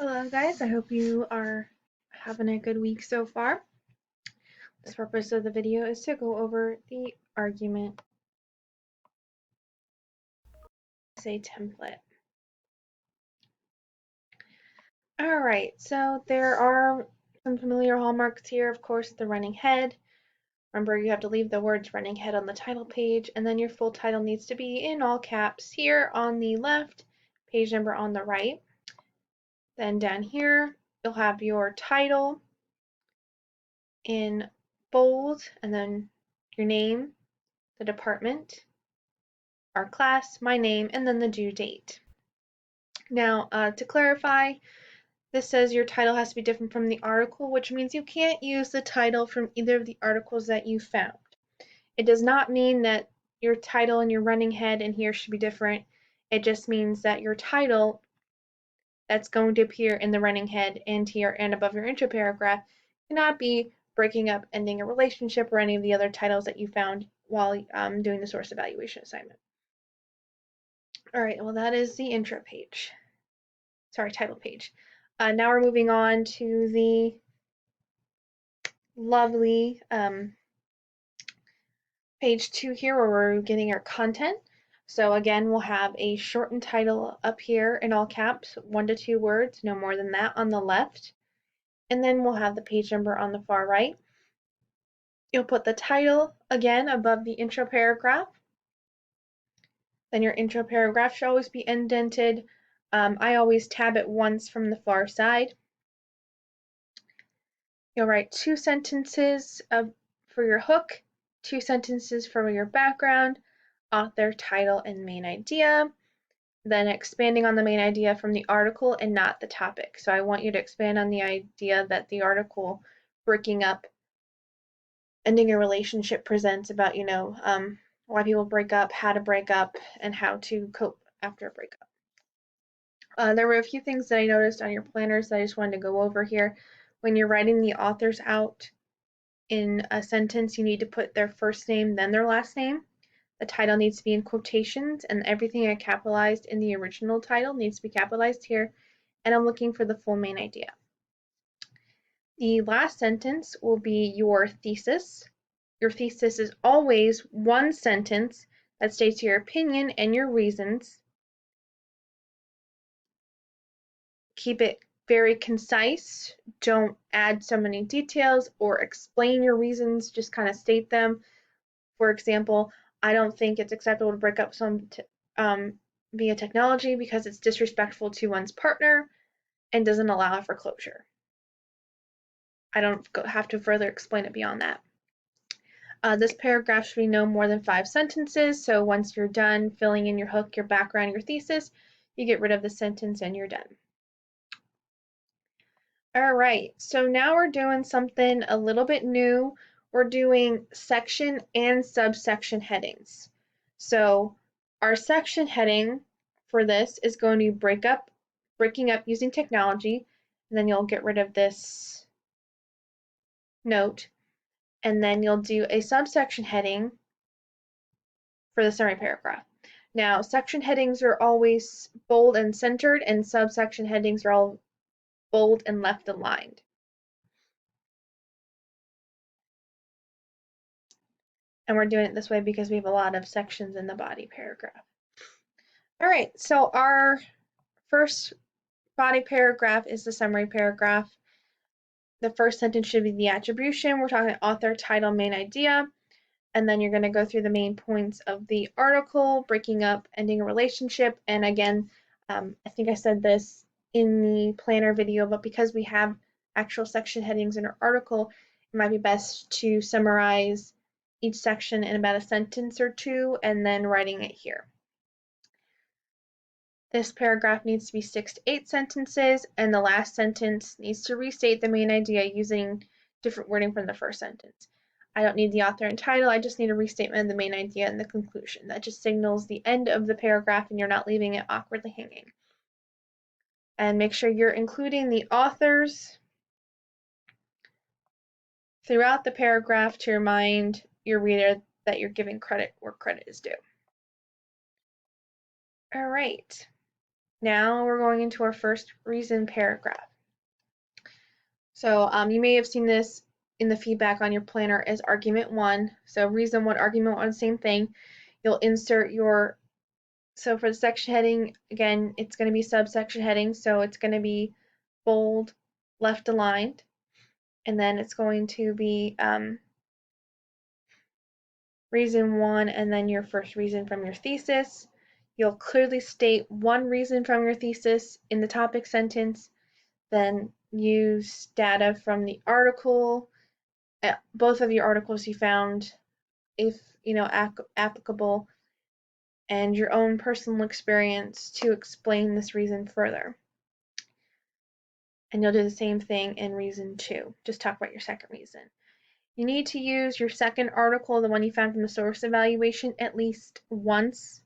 Hello guys, I hope you are having a good week so far. The purpose of the video is to go over the argument essay template. Alright, so there are some familiar hallmarks here. Of course, the running head. Remember, you have to leave the words running head on the title page, and then your full title needs to be in all caps here on the left, page number on the right. Then down here, you'll have your title in bold, and then your name, the department, our class, my name, and then the due date. Now, to clarify, this says your title has to be different from the article, which means you can't use the title from either of the articles that you found. It does not mean that your title and your running head in here should be different. It just means that your title that's going to appear in the running head and here and above your intro paragraph cannot be breaking up, ending a relationship, or any of the other titles that you found while doing the source evaluation assignment. All right, well, that is the intro page. Sorry, title page. Now we're moving on to the lovely page 2 here where we're getting our content. So again, we'll have a shortened title up here in all caps, 1 to 2 words, no more than that on the left. And then we'll have the page number on the far right. You'll put the title again above the intro paragraph. Then your intro paragraph should always be indented. I always tab it once from the far side. You'll write 2 sentences for your hook, 2 sentences for your background, author, title, and main idea. Then expanding on the main idea from the article and not the topic. So I want you to expand on the idea that the article breaking up, ending a relationship presents about, why people break up, how to break up, and how to cope after a breakup. There were a few things that I noticed on your planners that I just wanted to go over here. When you're writing the authors out in a sentence, you need to put their first name, then their last name. The title needs to be in quotations, and everything I capitalized in the original title needs to be capitalized here. And I'm looking for the full main idea. The last sentence will be your thesis. Your thesis is always one sentence that states your opinion and your reasons. Keep it very concise. Don't add so many details or explain your reasons, just kind of state them. For example, I don't think it's acceptable to break up via technology because it's disrespectful to one's partner and doesn't allow for closure. I don't have to further explain it beyond that. This paragraph should be no more than 5 sentences, so once you're done filling in your hook, your background, your thesis, you get rid of the sentence and you're done. All right, so now we're doing something a little bit new. We're doing section and subsection headings. So our section heading for this is going to be breaking up using technology, and then you'll get rid of this note, and then you'll do a subsection heading for the summary paragraph. Now, section headings are always bold and centered, and subsection headings are all bold and left aligned. And we're doing it this way because we have a lot of sections in the body paragraph. All right, so our first body paragraph is the summary paragraph. The first sentence should be the attribution. We're talking author, title, main idea. And then you're going to go through the main points of the article, breaking up, ending a relationship. And again, I think I said this in the planner video, but because we have actual section headings in our article, it might be best to summarize each section in about a sentence or 2 and then writing it here. This paragraph needs to be 6 to 8 sentences, and the last sentence needs to restate the main idea using different wording from the first sentence. I don't need the author and title, I just need a restatement of the main idea and the conclusion. That just signals the end of the paragraph and you're not leaving it awkwardly hanging. And make sure you're including the authors throughout the paragraph to remind your reader that you're giving credit where credit is due. All right. Now we're going into our first reason paragraph. So you may have seen this in the feedback on your planner as argument 1. So reason 1, argument 1, same thing. You'll insert your, so for the section heading, again, it's going to be subsection heading, so it's going to be bold, left aligned, and then it's going to be reason 1 and then your first reason from your thesis. You'll clearly state one reason from your thesis in the topic sentence, then use data from the article, both of your articles you found, if applicable, and your own personal experience to explain this reason further. And you'll do the same thing in reason 2. Just talk about your second reason. You need to use your second article, the one you found from the source evaluation, at least once.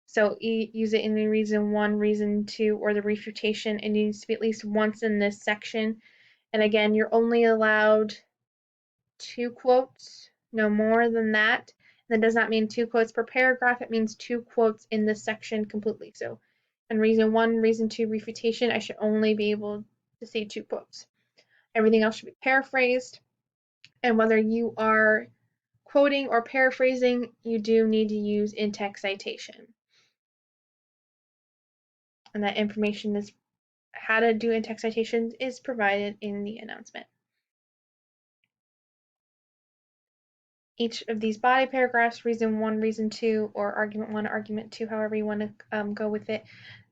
So use it in the reason 1, reason 2, or the refutation. It needs to be at least once in this section. And again, you're only allowed 2 quotes, no more than that. That does not mean 2 quotes per paragraph. It means 2 quotes in this section completely. So in reason 1, reason 2, refutation, I should only be able to say 2 quotes. Everything else should be paraphrased. And whether you are quoting or paraphrasing, you do need to use in-text citation. And that information is how to do in-text citations is provided in the announcement. Each of these body paragraphs, reason 1, reason 2, or argument 1, argument 2, however you want to go with it,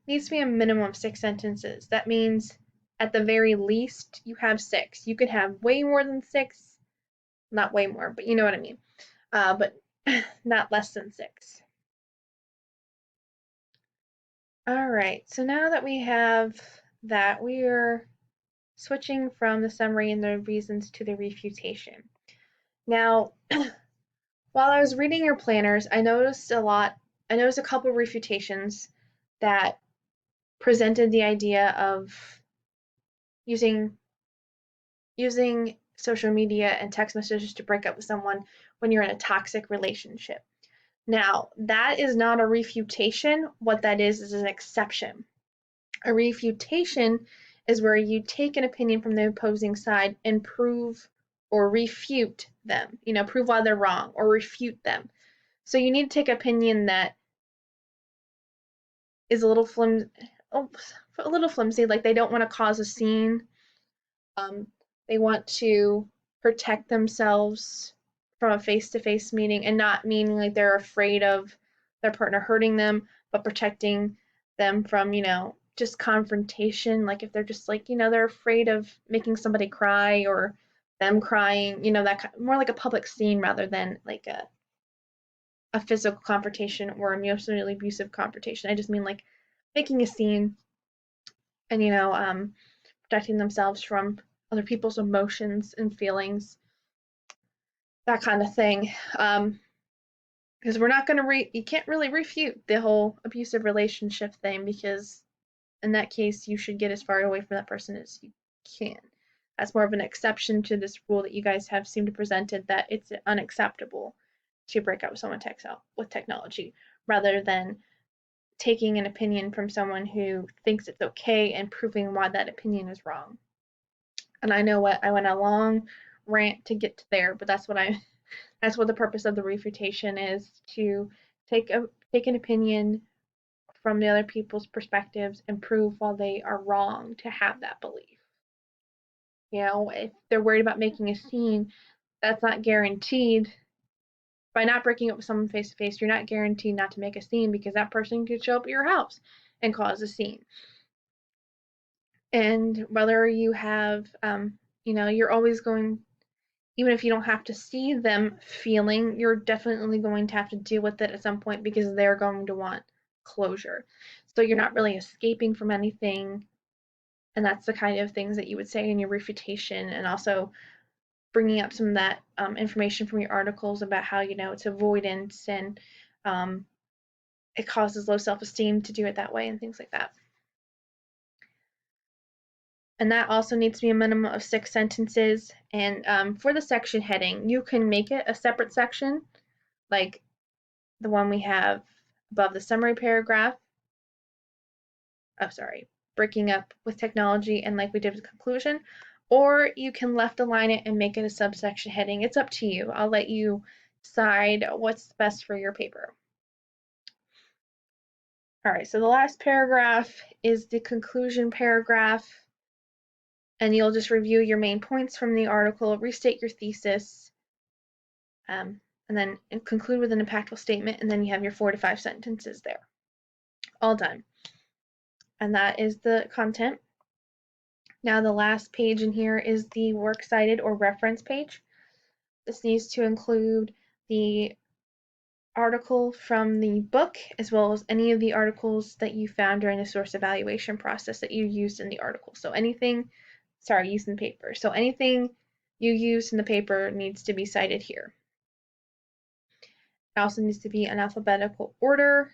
needs to be a minimum of 6 sentences. That means at the very least you have 6. You could have way more than 6, not way more, but you know what I mean. But not less than 6. All right, so now that we have that, we are switching from the summary and the reasons to the refutation. Now, while I was reading your planners, I noticed a couple of refutations that presented the idea of using social media and text messages to break up with someone when you're in a toxic relationship. Now, that is not a refutation. What that is an exception. A refutation is where you take an opinion from the opposing side and prove or refute them, prove why they're wrong or refute them. So you need to take opinion that is a little flimsy, like they don't want to cause a scene. They want to protect themselves from a face-to-face meeting, and not meaning like they're afraid of their partner hurting them, but protecting them from, just confrontation. Like if they're just like, they're afraid of making somebody cry or them crying, that more like a public scene rather than like a physical confrontation or emotionally abusive confrontation. I just mean like making a scene and protecting themselves from other people's emotions and feelings, that kind of thing. Because we're not going to you can't really refute the whole abusive relationship thing, because in that case you should get as far away from that person as you can. That's more of an exception to this rule that you guys have seemed to presented, that it's unacceptable to break up with someone with technology, rather than taking an opinion from someone who thinks it's okay and proving why that opinion is wrong. And I know I went a long rant to get to there, but that's what the purpose of the refutation is, to take an opinion from the other people's perspectives and prove why they are wrong to have that belief. If they're worried about making a scene, that's not guaranteed. By not breaking up with someone face to face, you're not guaranteed not to make a scene, because that person could show up at your house and cause a scene. And whether you have, you're always going, even if you don't have to see them feeling, you're definitely going to have to deal with it at some point, because they're going to want closure. So you're not really escaping from anything. And that's the kind of things that you would say in your refutation, and also bringing up some of that information from your articles about how, it's avoidance and it causes low self-esteem to do it that way and things like that. And that also needs to be a minimum of 6 sentences. And for the section heading, you can make it a separate section, like the one we have above the summary paragraph. breaking up with technology and like we did with conclusion, or you can left align it and make it a subsection heading. It's up to you. I'll let you decide what's best for your paper. All right, so the last paragraph is the conclusion paragraph, and you'll just review your main points from the article, restate your thesis, and then conclude with an impactful statement, and then you have your 4 to 5 sentences there. All done. And that is the content. Now the last page in here is the works cited or reference page. This needs to include the article from the book as well as any of the articles that you found during the source evaluation process that you used in the article. So anything, used in the paper. So anything you used in the paper needs to be cited here. It also needs to be in alphabetical order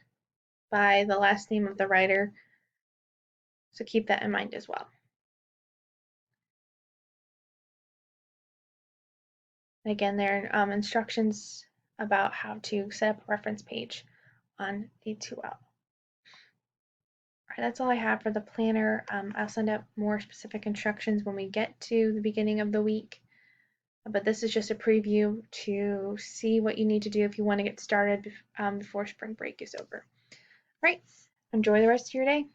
by the last name of the writer. So keep that in mind as well. And again, there are instructions about how to set up a reference page on the 2L. All right, that's all I have for the planner. I'll send out more specific instructions when we get to the beginning of the week. But this is just a preview to see what you need to do if you want to get started before spring break is over. All right, enjoy the rest of your day.